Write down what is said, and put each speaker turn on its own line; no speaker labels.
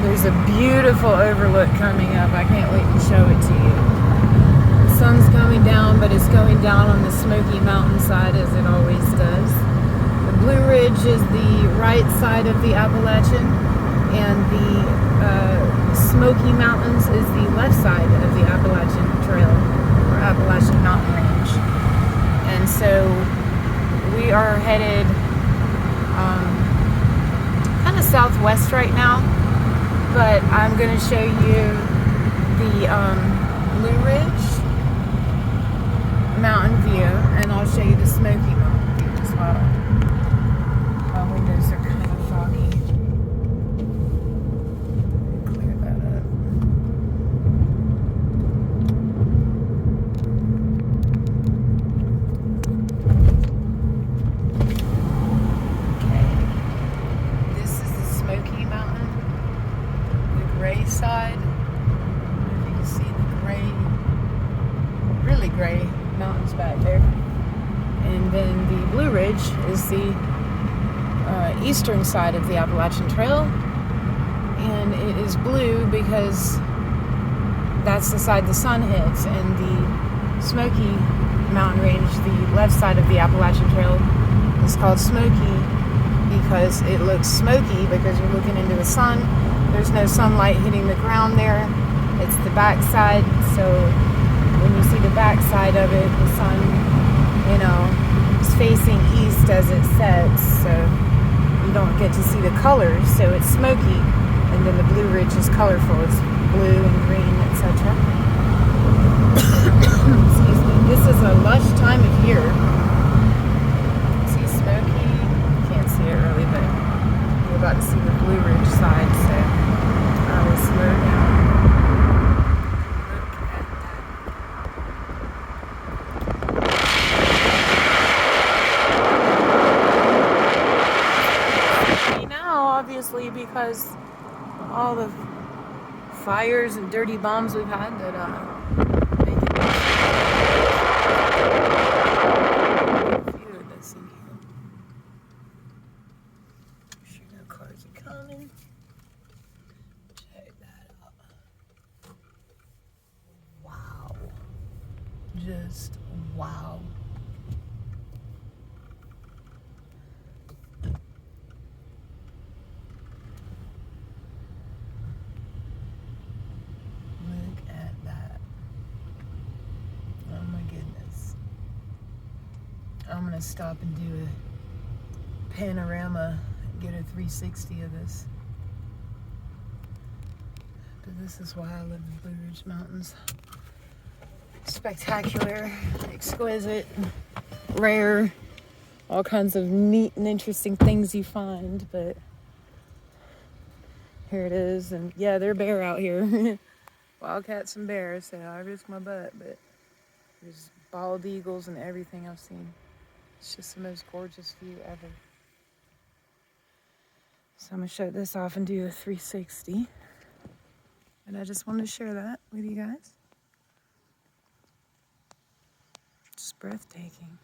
There's a beautiful overlook coming up. I can't wait to show it to you. The sun's going down, but it's going down on the Smoky Mountain side as it always does. The Blue Ridge is the right side of the Appalachian, and the Smoky Mountains is the left side of the Appalachian Trail, or Appalachian Mountain Range. And so we are headed kind of southwest right now, but I'm going to show you the Blue Ridge mountain view, and I'll show you the Smoky Mountain view as well. My windows are kind of foggy. Clear that up. Okay. This is the Smoky Mountain, the gray side. If you can see the gray, really gray mountains back there. And then the Blue Ridge is the eastern side of the Appalachian Trail, and it is blue because that's the side the sun hits, and the Smoky Mountain Range, the left side of the Appalachian Trail, is called Smoky because it looks smoky because you're looking into the sun. There's no sunlight hitting the ground there. It's the back side, so when you see the back side of it, the sun, is facing east as it sets, so you don't get to see the colors, so it's smoky. And then the Blue Ridge is colorful. It's blue and green, etc. Excuse me. This is a lush time of year. See smoky? You can't see it really, but you're about to see the Blue Ridge side, so I will slow down. Obviously, because all the fires and dirty bombs we've had that make it a few of this in here. Sure, no cars are coming. Check that out. Wow. Just wow. I'm gonna stop and do a panorama and get a 360 of this. But this is why I live in Blue Ridge Mountains. Spectacular, exquisite, rare, all kinds of neat and interesting things you find, but here it is. And yeah, they're bear out here. Wildcats and bears, so I risk my butt, but there's bald eagles and everything I've seen. It's just the most gorgeous view ever. So I'm going to shut this off and do a 360. And I just wanted to share that with you guys. It's breathtaking.